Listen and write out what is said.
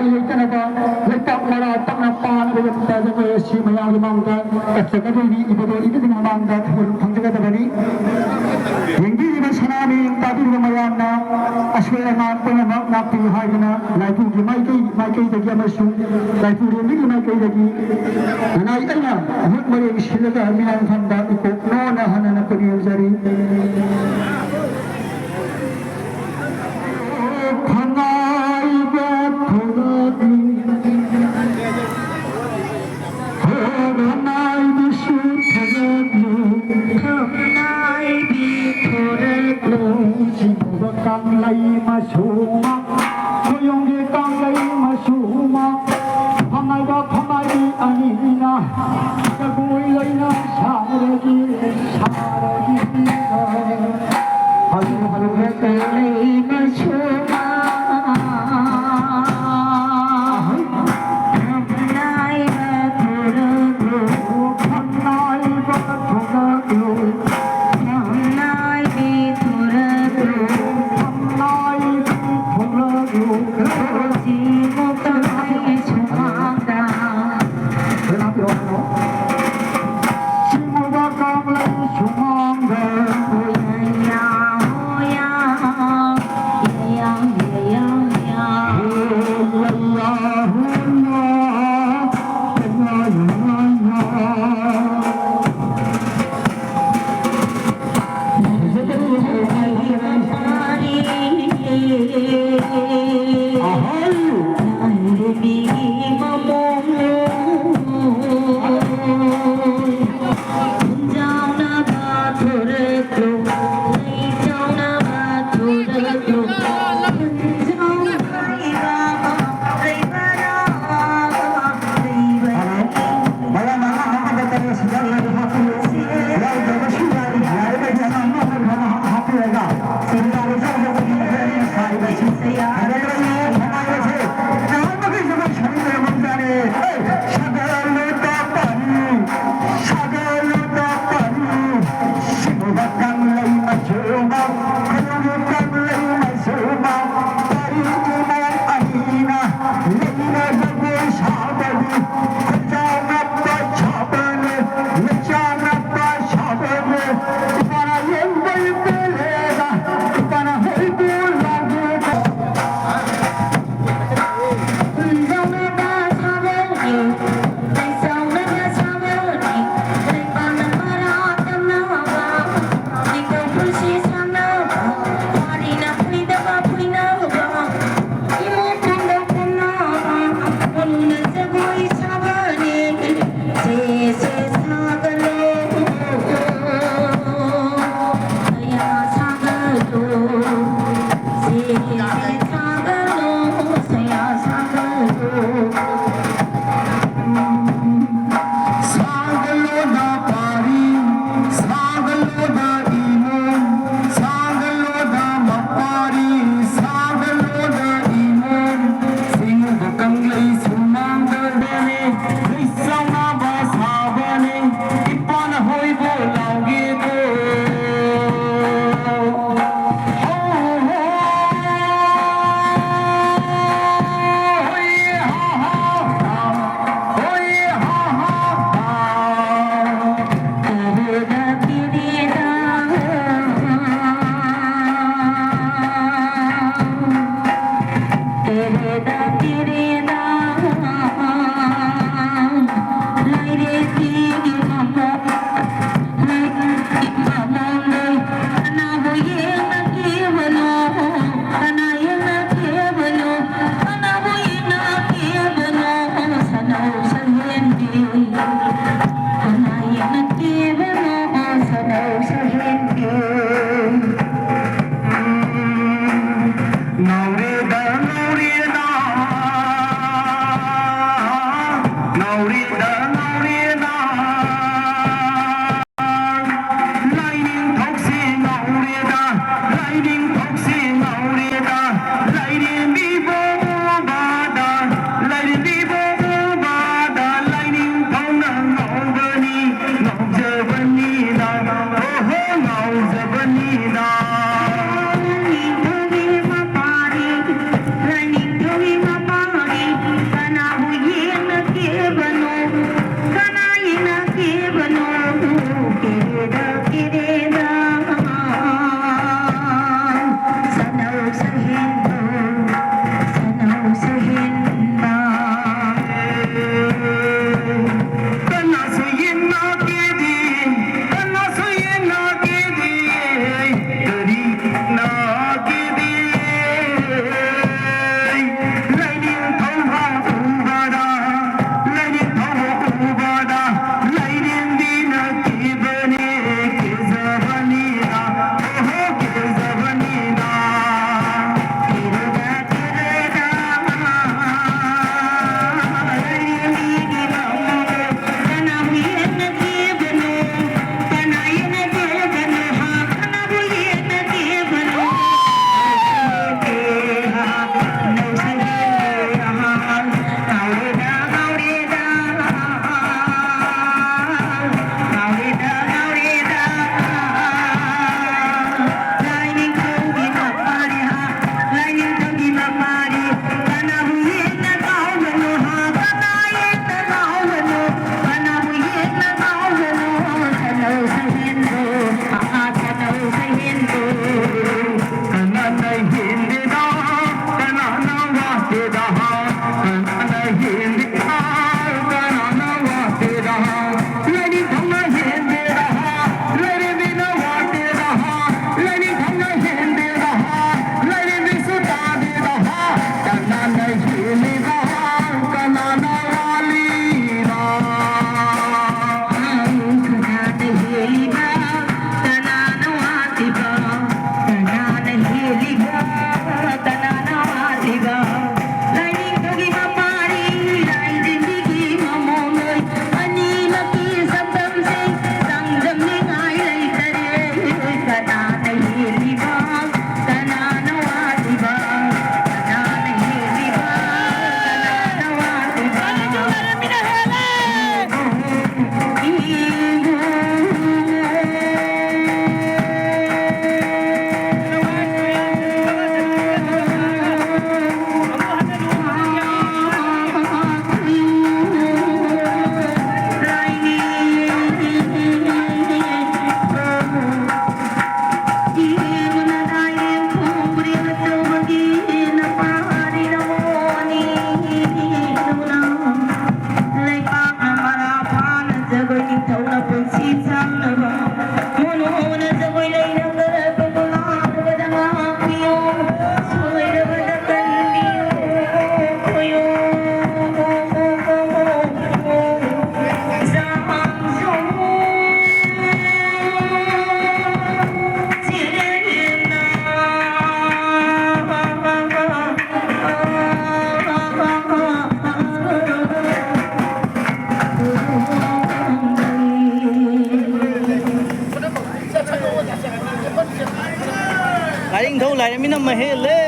leitana letak mara tak napan ko yung tayo ko si mayang limangga at sa kaduli ibodo ito din mangga thang jaga tabani hindi naman sanami yung tabi ng mayang na aswela na pangamak na pihay na laipu di mai kay dagi amasu laipu rin mai kay dagi nanay ay na hut mari silaga minang thanda iko no na hanana ko niyo jari Kang lay masuma, kuyong di kang lay masuma, pangay ba pangay anina, kagoy lay na saragi na, halo kang lay masuma, pangay ba tulog, pangay ba tulog. Hãy subscribe cho kênh Ghiền Mì Gõ để không bỏ lỡ ꯄꯥꯏꯔꯃꯤꯅ ꯃꯍꯦꯜꯂꯦ